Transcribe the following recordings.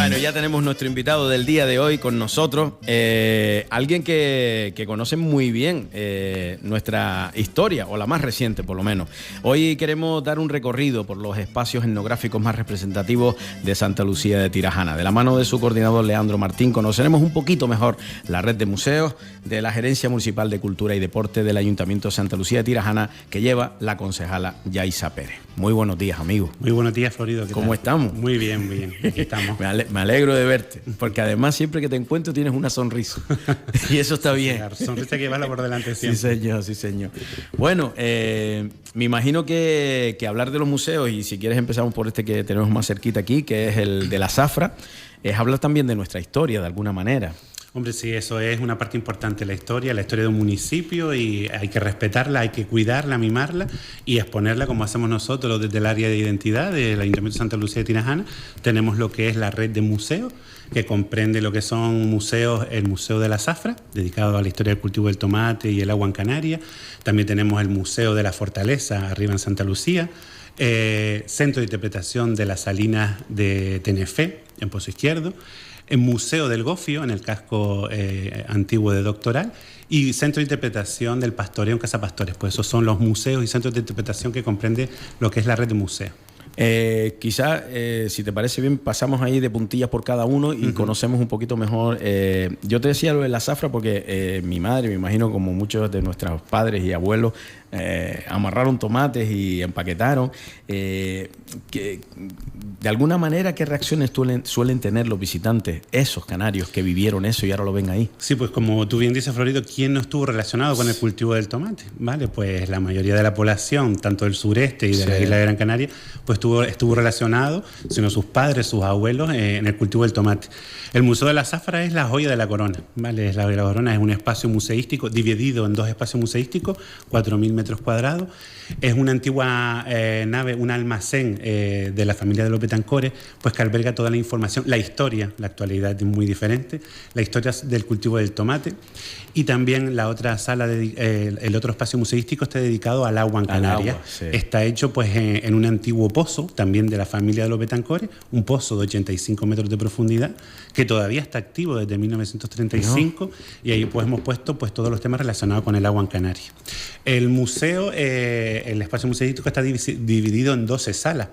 Bueno, ya tenemos nuestro invitado del día de hoy con nosotros, alguien que conoce muy bien nuestra historia, o la más reciente por lo menos. Hoy queremos dar un recorrido por los espacios etnográficos más representativos de Santa Lucía de Tirajana. De la mano de su coordinador Leandro Martín conoceremos un poquito mejor la red de museos de la Gerencia Municipal de Cultura y Deporte del Ayuntamiento de Santa Lucía de Tirajana, que lleva la concejala Yaisa Pérez. Muy buenos días, amigo. Muy buenos días, Florido. ¿Cómo estamos? Muy bien, muy bien. Aquí estamos. Me alegro de verte, porque además siempre que te encuentro tienes una sonrisa. Y eso está bien. Claro, sonrisa que llevarla por delante siempre. Sí, señor, sí, señor. Bueno, me imagino que hablar de los museos, y si quieres empezamos por este que tenemos más cerquita aquí, que es el de la Zafra, es hablar también de nuestra historia, de alguna manera. Hombre, sí, eso es una parte importante de la historia de un municipio, y hay que respetarla, hay que cuidarla, mimarla y exponerla como hacemos nosotros desde el área de identidad del Ayuntamiento de Santa Lucía de Tirajana. Tenemos lo que es la red de museos, que comprende lo que son museos, el Museo de la Zafra, dedicado a la historia del cultivo del tomate y el agua en Canarias. También tenemos el Museo de la Fortaleza, arriba en Santa Lucía. Centro de Interpretación de las Salinas de Tenefé, en Pozo Izquierdo. El Museo del Gofio, en el casco antiguo de Doctoral, y Centro de Interpretación del Pastoreo en Casa Pastores. Pues esos son los museos y centros de interpretación que comprende lo que es la red de museos. Quizás, si te parece bien, pasamos ahí de puntillas por cada uno y conocemos un poquito mejor. Yo te decía lo de la Zafra porque mi madre, me imagino como muchos de nuestros padres y abuelos, amarraron tomates y empaquetaron. Que, de alguna manera, ¿qué reacciones suelen tener los visitantes, esos canarios que vivieron eso y ahora lo ven ahí? Sí, pues como tú bien dices, Florido, ¿quién no estuvo relacionado con el cultivo del tomate? ¿Vale? Pues la mayoría de la población, tanto del sureste y de la isla de Gran Canaria, pues estuvo relacionado, sino sus padres, sus abuelos, en el cultivo del tomate. El Museo de la Zafra es la joya de la corona, ¿vale? La corona es un espacio museístico dividido en dos espacios museísticos, 4.000 metros cuadrados. Es una antigua nave, un almacén de la familia de los Betancores, pues que alberga toda la información, la historia, la actualidad es muy diferente, la historia del cultivo del tomate, y también la otra sala, el otro espacio museístico está dedicado al agua en Canarias. Sí. Está hecho pues en un antiguo pozo, también de la familia de los Betancores, un pozo de 85 metros de profundidad, que todavía está activo desde 1935, y ahí pues hemos puesto pues todos los temas relacionados con el agua en Canarias. El museo, el espacio museístico está dividido en 12 salas.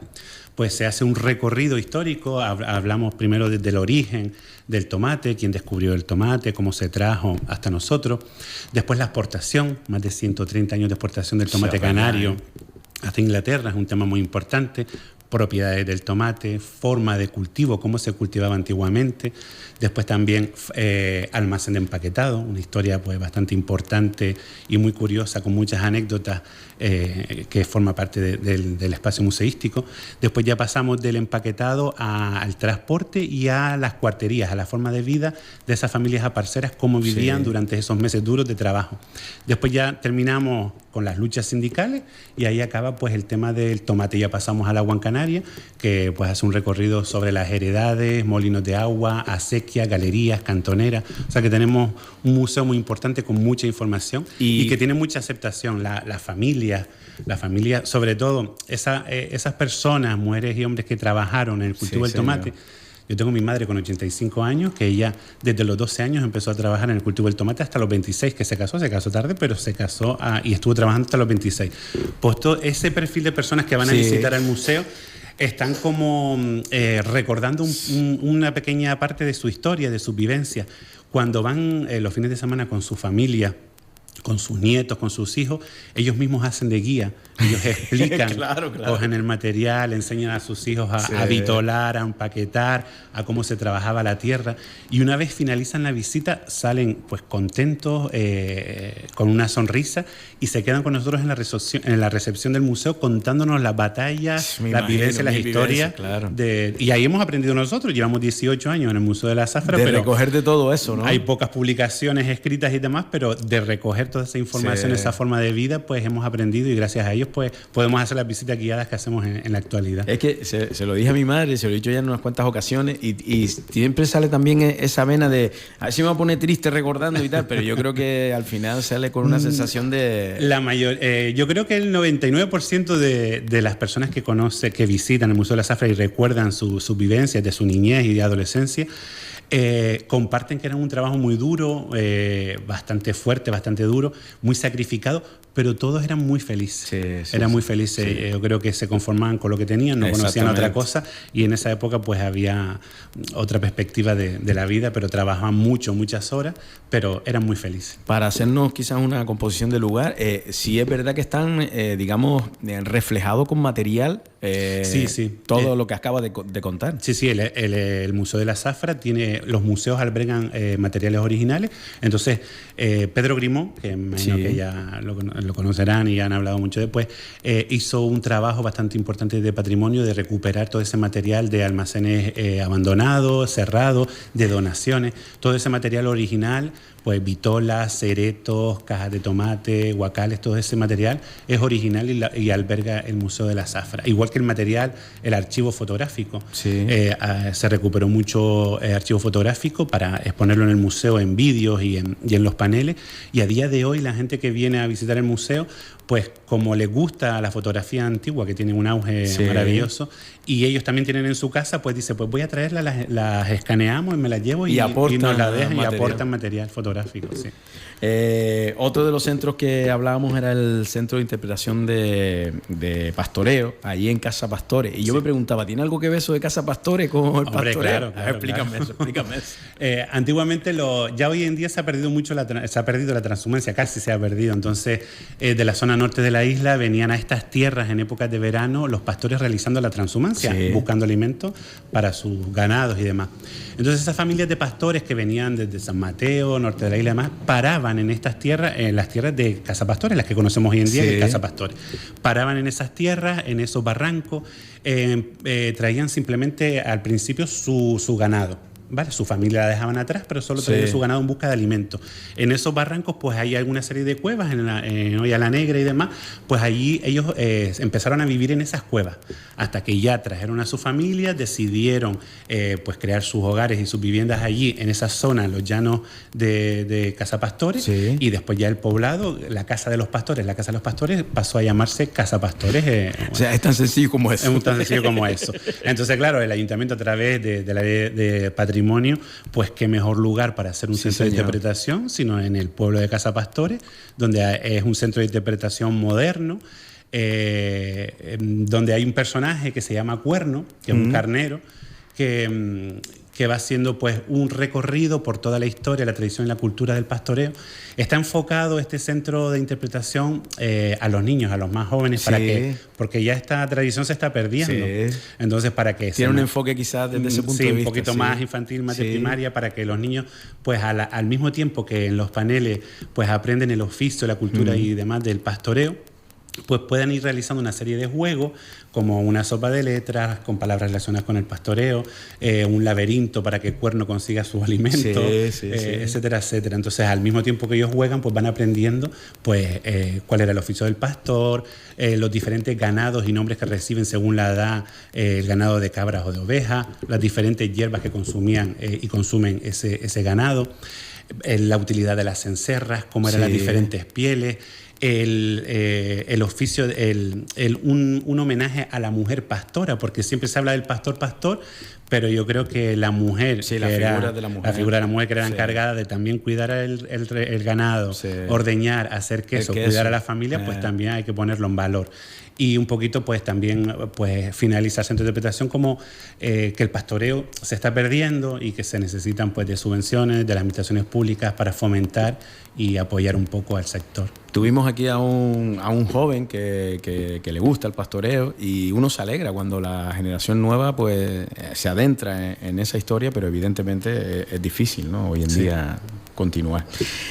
Pues se hace un recorrido histórico, hablamos primero desde el origen del tomate, quién descubrió el tomate, cómo se trajo hasta nosotros. Después la exportación, más de 130 años de exportación del tomate canario hasta Inglaterra, es un tema muy importante. Propiedades del tomate, forma de cultivo, cómo se cultivaba antiguamente. Después también almacén de empaquetado, una historia pues bastante importante y muy curiosa, con muchas anécdotas que forma parte del espacio museístico. Después ya pasamos del empaquetado al transporte y a las cuarterías, a la forma de vida de esas familias aparceras, cómo vivían durante esos meses duros de trabajo. Después ya terminamos con las luchas sindicales y ahí acaba pues el tema del tomate. Ya pasamos al agua en Canarias, que pues hace un recorrido sobre las heredades, molinos de agua, acequias, galerías, cantoneras. O sea que tenemos un museo muy importante con mucha información y que tiene mucha aceptación. La familia, sobre todo esas personas, mujeres y hombres que trabajaron en el cultivo del tomate. Yo tengo mi madre con 85 años, que ella desde los 12 años empezó a trabajar en el cultivo del tomate hasta los 26, que se casó tarde, pero se casó y estuvo trabajando hasta los 26. Pues todo ese perfil de personas que van a visitar el museo están como recordando una pequeña parte de su historia, de su vivencia. Cuando van los fines de semana con su familia, con sus nietos, con sus hijos, ellos mismos hacen de guía, ellos explican, cogen el material, enseñan a sus hijos a vitolar, a empaquetar, a cómo se trabajaba la tierra, y una vez finalizan la visita salen pues contentos, con una sonrisa, y se quedan con nosotros en la recepción del museo contándonos las batallas, las vivencias, las historias, y ahí hemos aprendido nosotros. Llevamos 18 años en el Museo de la Zafra, pero recoger de todo eso, ¿no? Hay pocas publicaciones escritas y demás, pero de recoger toda esa información, Sí. esa forma de vida, pues hemos aprendido y gracias a ellos pues podemos hacer las visitas guiadas que hacemos en la actualidad. Es que se lo dije a mi madre, se lo he dicho ya en unas cuantas ocasiones y siempre sale también esa vena de, a ver si me va a poner triste recordando y tal, pero yo creo que al final sale con una sensación de... Yo creo que el 99% de las personas que visitan el Museo de la Zafra y recuerdan sus vivencias de su niñez y de adolescencia, comparten que era un trabajo muy duro, bastante fuerte, bastante duro, muy sacrificado, pero todos eran muy felices. Eran muy felices. Sí. Yo creo que se conformaban con lo que tenían, no conocían otra cosa, y en esa época pues había otra perspectiva de la vida, pero trabajaban muchas horas, pero eran muy felices. Para hacernos quizás una composición de lugar, sí es verdad que están, digamos, reflejados con material, todo lo que acaba de contar. Sí, el Museo de la Zafra tiene, los museos albergan materiales originales, entonces Pedro Grimó, que me imagino que ya lo conocerán y han hablado mucho después, hizo un trabajo bastante importante de patrimonio, de recuperar todo ese material de almacenes abandonados, cerrados, de donaciones, todo ese material original, pues vitolas, ceretos, cajas de tomate, guacales, todo ese material es original y alberga el Museo de la Zafra. Igual que el material, el archivo fotográfico. Sí. Se recuperó mucho archivo fotográfico para exponerlo en el museo, en vídeos y en los paneles. Y a día de hoy la gente que viene a visitar el museo, pues como les gusta la fotografía antigua, que tiene un auge maravilloso, y ellos también tienen en su casa, pues dice, pues voy a traerlas, las escaneamos y me las llevo y nos las dejan y aportan material fotográfico. Sí. Otro de los centros que hablábamos era el Centro de Interpretación de Pastoreo, allí en Casa Pastores. Y yo me preguntaba, ¿tiene algo que ver eso de Casa Pastores con el pastoreo? Claro, explícame eso. Antiguamente, ya hoy en día se ha perdido mucho la transhumancia, casi se ha perdido. Entonces, de la zona norte de la isla venían a estas tierras en épocas de verano los pastores realizando la transhumancia, buscando alimentos para sus ganados y demás. Entonces, esas familias de pastores que venían desde San Mateo, norte de la isla y demás, paraban en estas tierras, en las tierras de Casa Pastores, las que conocemos hoy en día, que es Casa Pastores. Paraban en esas tierras, en esos barrancos, traían simplemente al principio su ganado. ¿Vale? Su familia la dejaban atrás, pero solo traían su ganado en busca de alimentos. En esos barrancos, pues hay alguna serie de cuevas, en Olla la Negra y demás, pues allí ellos empezaron a vivir en esas cuevas, hasta que ya trajeron a su familia, decidieron pues crear sus hogares y sus viviendas allí, en esa zona, en los llanos de Casa Pastores, y después ya el poblado, la Casa de los Pastores, pasó a llamarse Casa Pastores. O sea, es tan sencillo como eso. Es tan sencillo como eso. Entonces, claro, el ayuntamiento a través de la ley de patrimonio, pues qué mejor lugar para hacer un centro de interpretación, sino en el pueblo de Casa Pastores, donde es un centro de interpretación moderno, donde hay un personaje que se llama Cuerno, que es un carnero, que va haciendo pues un recorrido por toda la historia, la tradición y la cultura del pastoreo. Está enfocado este centro de interpretación a los niños, a los más jóvenes, porque ya esta tradición se está perdiendo. Entonces, para que tiene un enfoque quizás desde ese punto de vista. Un poquito más infantil, más de primaria, para que los niños, pues al mismo tiempo que en los paneles pues aprenden el oficio, la cultura y demás del pastoreo, pues puedan ir realizando una serie de juegos, como una sopa de letras con palabras relacionadas con el pastoreo, un laberinto para que Cuerno consiga sus alimentos, etcétera, etcétera. Entonces, al mismo tiempo que ellos juegan, pues van aprendiendo pues cuál era el oficio del pastor, los diferentes ganados y nombres que reciben según la edad, el ganado de cabras o de ovejas, las diferentes hierbas que consumían y consumen ese ganado, la utilidad de las cencerras, cómo eran las diferentes pieles, el oficio, un homenaje a la mujer pastora, porque siempre se habla del pastor, pero yo creo que la mujer, la figura de la mujer que era encargada de también cuidar el ganado, ordeñar, hacer queso, cuidar a la familia, pues también hay que ponerlo en valor. Y un poquito pues también pues finaliza el centro de interpretación como que el pastoreo se está perdiendo y que se necesitan pues de subvenciones de las administraciones públicas para fomentar y apoyar un poco al sector. Tuvimos aquí a un joven que le gusta el pastoreo y uno se alegra cuando la generación nueva pues se adentra en esa historia, pero evidentemente es difícil, ¿no? Hoy en día continuar.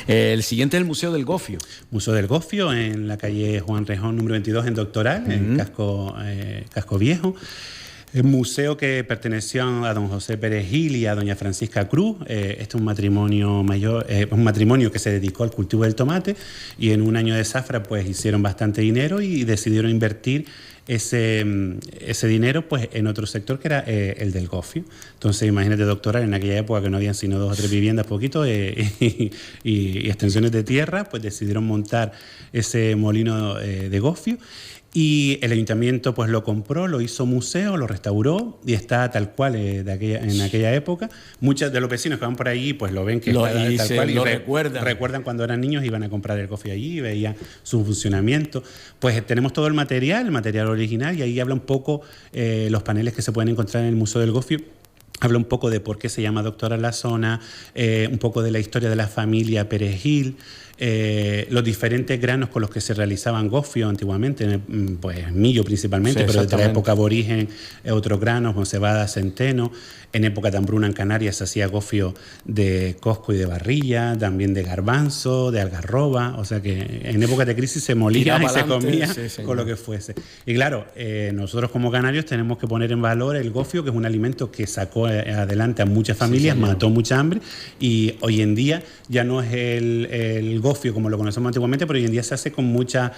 El siguiente es el Museo del Gofio. Museo del Gofio, en la calle Juan Rejón, número 22, en Doctoral, en Casco Viejo. El museo que perteneció a don José Pérez Gil y a doña Francisca Cruz. Este es un matrimonio mayor, un matrimonio que se dedicó al cultivo del tomate, y en un año de zafra pues hicieron bastante dinero y decidieron invertir ese dinero pues en otro sector, que era el del gofio. Entonces imagínate, doctora, en aquella época que no habían sino 2 o 3 viviendas, poquito, y extensiones de tierra, pues decidieron montar ese molino de gofio. Y el ayuntamiento pues lo compró, lo hizo museo, lo restauró y está tal cual en aquella época. Muchos de los vecinos que van por allí pues lo ven que está tal cual y recuerdan cuando eran niños, iban a comprar el gofio allí y veían su funcionamiento. Pues tenemos todo el material original, y ahí habla un poco los paneles que se pueden encontrar en el Museo del Gofio. Habla un poco de por qué se llama Doctora la zona, un poco de la historia de la familia Pérez Gil, los diferentes granos con los que se realizaban gofio antiguamente, pues millo principalmente, sí, pero desde la época aborigen, otros granos, con cebada, centeno. En época de hambruna en Canarias se hacía gofio de cosco y de barrilla, también de garbanzo, de algarroba, o sea que en época de crisis se molía y se comía con lo que fuese. Y claro, nosotros como canarios tenemos que poner en valor el gofio, que es un alimento que sacó adelante a muchas familias, mató mucha hambre, y hoy en día ya no es el gofio como lo conocemos antiguamente, pero hoy en día se hace con muchas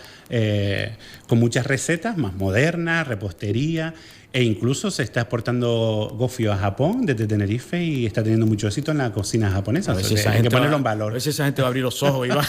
recetas más modernas, repostería, e incluso se está exportando gofio a Japón desde Tenerife y está teniendo mucho éxito en la cocina japonesa. A veces hay que ponerlo en valor. A veces esa gente va a abrir los ojos y va.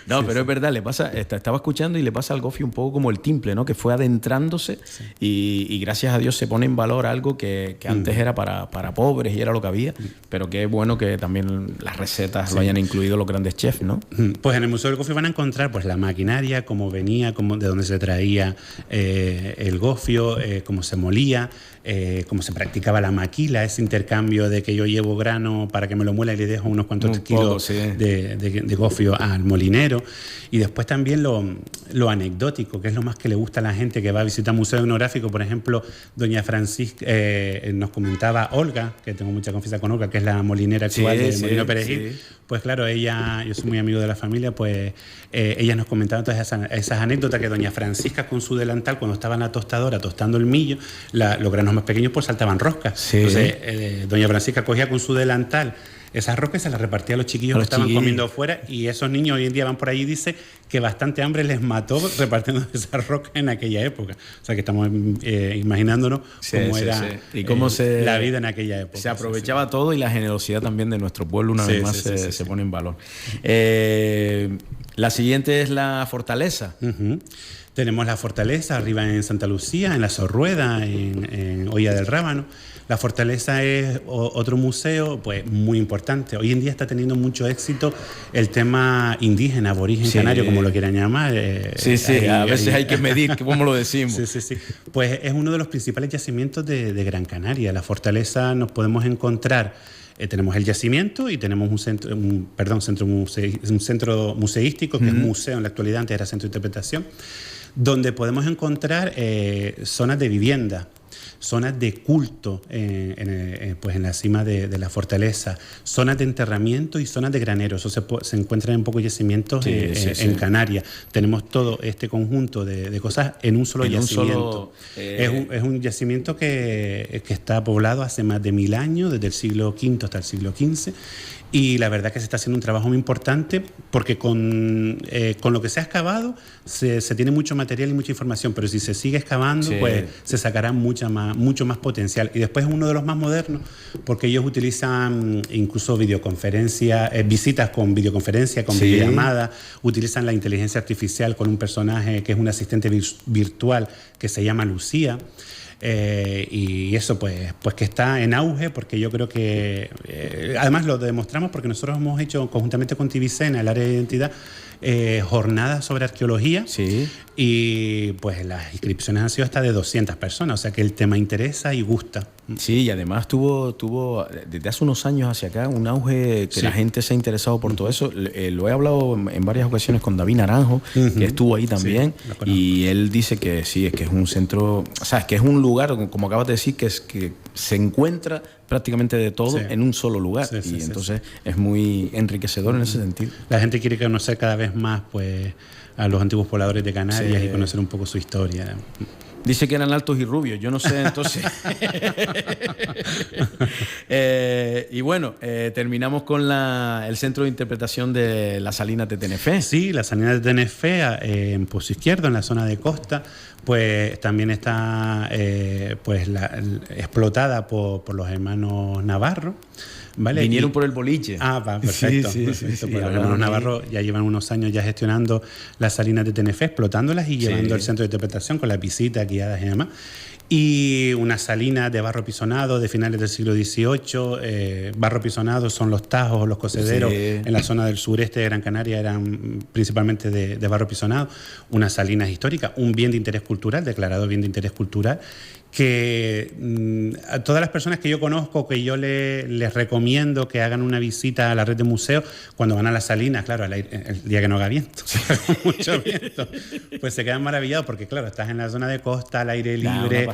No, pero es verdad, le pasa, estaba escuchando y le pasa al gofio un poco como el timple, ¿no? Que fue adentrándose y gracias a Dios se pone en valor algo que antes era para pobres y era lo que había, pero que es bueno que también las recetas lo hayan incluido los grandes chefs, ¿no? Pues en el Museo del Gofio van a encontrar pues la maquinaria, cómo venía, de dónde se traía el gofio, cómo se molía, cómo se practicaba la maquila, ese intercambio de que yo llevo grano para que me lo muela y le dejo unos cuantos kilos de gofio al molinero. Y después también lo anecdótico, que es lo más que le gusta a la gente que va a visitar museo etnográfico. Por ejemplo, doña Francisca nos comentaba, Olga, que tengo mucha confianza con Olga, que es la molinera actual del Molino Pérez Gil. Pues claro, yo soy muy amigo de la familia, pues ella nos comentaba todas esas anécdotas, que doña Francisca con su delantal, cuando estaba en la tostadora tostando el millo, los granos más pequeños pues saltaban roscas. Sí. Entonces doña Francisca cogía con su delantal esas roscas y se las repartía a los chiquillos que estaban comiendo afuera, y esos niños hoy en día van por allí y dice que bastante hambre les mató repartiendo esas roscas en aquella época. O sea que estamos imaginándonos cómo era y cómo la vida en aquella época. Se aprovechaba todo, y la generosidad también de nuestro pueblo una vez más se pone en valor. La siguiente es la fortaleza. Tenemos la fortaleza arriba en Santa Lucía, en la Sorrueda, en Hoya del Rábano. La fortaleza es otro museo pues muy importante. Hoy en día está teniendo mucho éxito el tema indígena, aborigen canario, como lo quieran llamar. A veces hay que medir cómo lo decimos. Pues es uno de los principales yacimientos de Gran Canaria. La fortaleza nos podemos encontrar. Tenemos el yacimiento y tenemos un centro museístico, que es museo en la actualidad, antes era centro de interpretación, donde podemos encontrar zonas de vivienda, zonas de culto pues en la cima de la fortaleza, zonas de enterramiento y zonas de graneros. Eso se encuentran en pocos yacimientos en Canarias. Tenemos todo este conjunto de cosas en un solo yacimiento. Es un yacimiento que está poblado hace más de 1000 años, desde el siglo V hasta el siglo XV. Y la verdad que se está haciendo un trabajo muy importante, porque con lo que se ha excavado se tiene mucho material y mucha información, pero si se sigue excavando pues se sacará mucho más potencial. Y después es uno de los más modernos, porque ellos utilizan incluso videoconferencias, visitas con videoconferencia, con videollamada, utilizan la inteligencia artificial con un personaje que es un asistente virtual que se llama Lucía. Y eso pues que está en auge, porque yo creo que además lo demostramos porque nosotros hemos hecho conjuntamente con Tibicena, el área de identidad, jornadas sobre arqueología, y pues las inscripciones han sido hasta de 200 personas, o sea que el tema interesa y gusta. Sí, y además tuvo desde hace unos años hacia acá un auge que la gente se ha interesado por todo eso. Lo he hablado en varias ocasiones con David Naranjo, que estuvo ahí también, y él dice que sí, es que es un centro, o sea, es que es un lugar, como acabas de decir, que se encuentra prácticamente de todo en un solo lugar, entonces es muy enriquecedor en ese sentido. La gente quiere conocer cada vez más pues a los antiguos pobladores de Canarias y conocer un poco su historia. Dice que eran altos y rubios, yo no sé, entonces. Y bueno, terminamos con el centro de interpretación de las Salinas de Tenerife. Sí, las Salinas de Tenerife, en Pozo Izquierdo, en la zona de costa, pues también está explotada por los hermanos Navarro. ¿Vale? Vinieron por el boliche. Ah, va, perfecto. Sí. Pues los hermanos Navarro ya llevan unos años ya gestionando las Salinas de Tenerife, explotándolas y llevando el centro de interpretación con las visitas guiadas y demás. Y una salina de barro pisonado de finales del siglo XVIII. Barro pisonado son los tajos, los cocederos en la zona del sureste de Gran Canaria, eran principalmente de barro pisonado. Unas salinas históricas, un bien de interés cultural, declarado bien de interés cultural, que a todas las personas que yo conozco, que yo les recomiendo que hagan una visita a la red de museos, cuando van a las Salinas, claro, el día que no haga viento, mucho viento, pues se quedan maravillados porque, claro, estás en la zona de costa, al aire libre,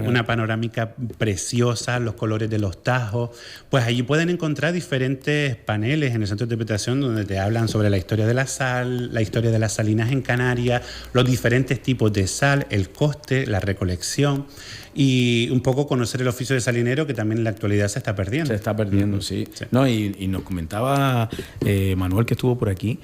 una panorámica preciosa, los colores de los tajos. Pues allí pueden encontrar diferentes paneles en el centro de interpretación donde te hablan sobre la historia de la sal, la historia de las salinas en Canarias, los diferentes tipos de sal, el coste, la recolección, y un poco conocer el oficio de salinero, que también en la actualidad se está perdiendo. Se está perdiendo, sí. No, y nos comentaba Manuel, que estuvo por aquí,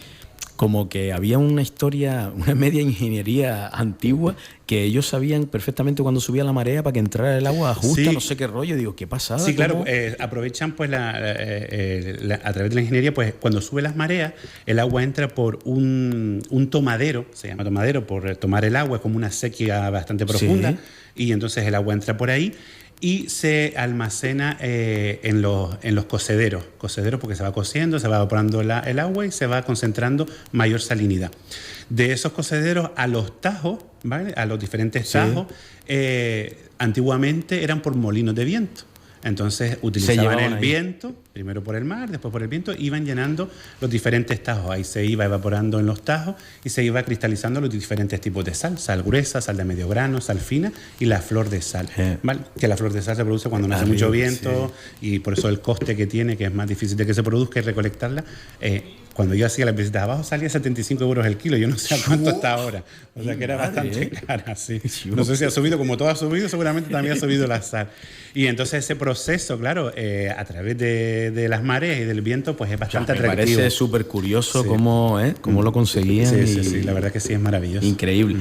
como que había una historia, una media ingeniería antigua, que ellos sabían perfectamente cuando subía la marea para que entrara el agua justa, no sé qué rollo. Digo, ¿qué pasaba? Sí, claro, aprovechan pues a través de la ingeniería, pues cuando sube las mareas, el agua entra por un tomadero, se llama tomadero por tomar el agua, es como una sequía bastante profunda, y entonces el agua entra por ahí y se almacena en los cocederos porque se va cociendo, se va evaporando el agua y se va concentrando mayor salinidad. De esos cocederos a los tajos, ¿vale? A los diferentes tajos, antiguamente eran por molinos de viento. Entonces utilizaban el viento, primero por el mar, después por el viento, iban llenando los diferentes tajos. Ahí se iba evaporando en los tajos y se iba cristalizando los diferentes tipos de sal. Sal gruesa, sal de medio grano, sal fina y la flor de sal. ¿Vale? Que la flor de sal se produce cuando no hace mucho viento, y por eso el coste que tiene, que es más difícil de que se produzca y recolectarla. Cuando yo hacía las visitas abajo salía 75 euros el kilo, yo no sé a cuánto está ahora. O sea que era bastante cara, sí. No sé si ha subido, como todo ha subido, seguramente también ha subido la sal. Y entonces ese proceso, claro, a través de las mareas y del viento, pues es bastante atractivo. Me parece súper curioso cómo lo conseguían. Sí, la verdad que sí, es maravilloso. Increíble.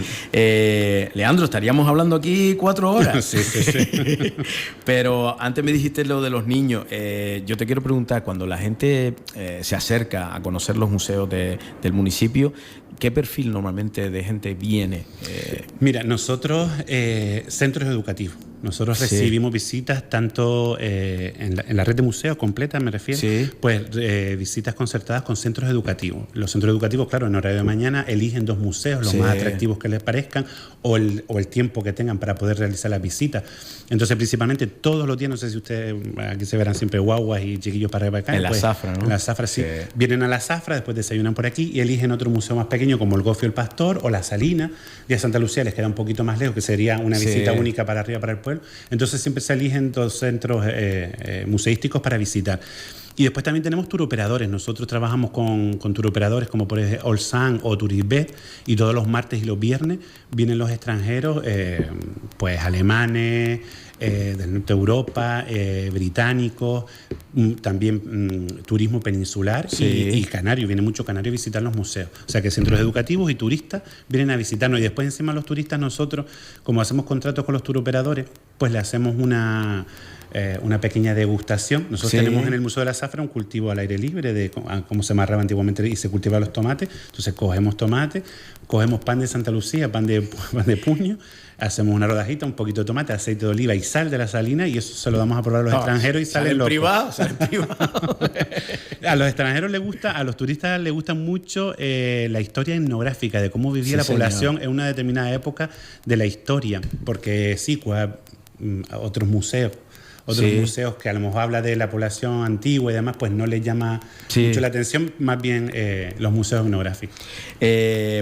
Leandro, estaríamos hablando aquí 4 horas. Sí. Pero antes me dijiste lo de los niños. Yo te quiero preguntar, cuando la gente se acerca a conocer los museos del municipio, ¿qué perfil normalmente de gente viene? Mira, nosotros, centros educativos. Nosotros recibimos visitas tanto en la red de museos completa, me refiero, pues visitas concertadas con centros educativos. Los centros educativos, claro, en horario de mañana eligen 2 museos, los más atractivos que les parezcan, o el tiempo que tengan para poder realizar las visitas. Entonces, principalmente todos los días, no sé si ustedes, aquí se verán siempre guaguas y chiquillos para acá. En la Zafra, ¿no? En la Zafra, sí. Vienen a la Zafra, después desayunan por aquí y eligen otro museo más pequeño, como el Gofio el Pastor o la Salina de Santa Lucía, les queda un poquito más lejos, que sería una visita única para arriba, para el pueblo. Entonces siempre se eligen 2 centros museísticos para visitar. Y después también tenemos turoperadores. Nosotros trabajamos con turoperadores como por ejemplo Olsan o Turisbet, y todos los martes y los viernes vienen los extranjeros, pues alemanes, del norte de Europa, británicos, también turismo peninsular y canario. Viene mucho canario a visitar los museos. O sea que centros educativos y turistas vienen a visitarnos, y después encima los turistas, nosotros, como hacemos contratos con los turoperadores, pues le hacemos una pequeña degustación. Nosotros tenemos en el Museo de la Zafra un cultivo al aire libre de cómo se amarraba antiguamente y se cultivaban los tomates. Entonces cogemos tomates, cogemos pan de Santa Lucía, pan de puño, hacemos una rodajita, un poquito de tomate, aceite de oliva y sal de la salina, y eso se lo damos a probar a los extranjeros y sale loco. Sale privado. A los extranjeros les gusta, a los turistas les gusta mucho la historia etnográfica de cómo vivía la población en una determinada época de la historia, porque otros museos que a lo mejor habla de la población antigua y demás, pues no les llama mucho la atención, más bien los museos etnográficos.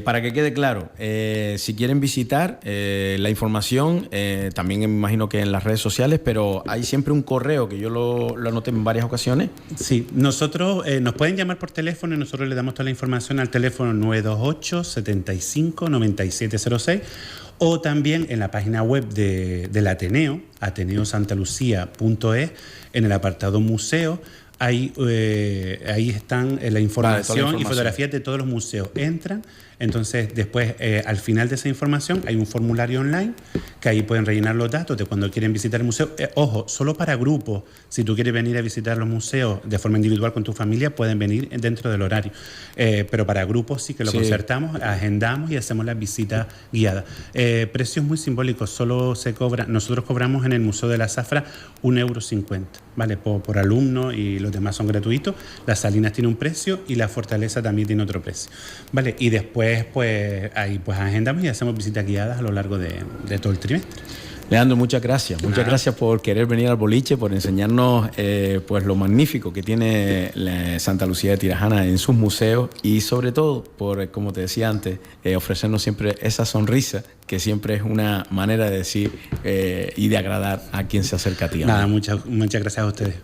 Para que quede claro, si quieren visitar la información, también me imagino que en las redes sociales, pero hay siempre un correo que yo lo anoté en varias ocasiones. Sí, nosotros nos pueden llamar por teléfono y nosotros les damos toda la información al teléfono 928 75 9706, O también en la página web del Ateneo, ateneosantalucía.es, en el apartado museo. Ahí están la información y fotografías de todos los museos. Entran, entonces después al final de esa información hay un formulario online que ahí pueden rellenar los datos de cuando quieren visitar el museo. Ojo, solo para grupos. Si tú quieres venir a visitar los museos de forma individual con tu familia, pueden venir dentro del horario. Pero para grupos sí que lo concertamos, agendamos y hacemos las visitas guiadas. Precios muy simbólicos. Nosotros cobramos en el Museo de la Zafra 1,50 €, ¿vale? Por alumno, y los demás son gratuitos. Las Salinas tiene un precio y la Fortaleza también tiene otro precio, ¿vale? Y después, pues ahí pues agendamos y hacemos visitas guiadas a lo largo de todo el trimestre. Leandro, muchas gracias. Muchas gracias por querer venir al boliche, por enseñarnos pues lo magnífico que tiene Santa Lucía de Tirajana en sus museos y sobre todo por, como te decía antes, ofrecernos siempre esa sonrisa que siempre es una manera de decir y de agradar a quien se acerca a ti. Nada, muchas gracias a ustedes.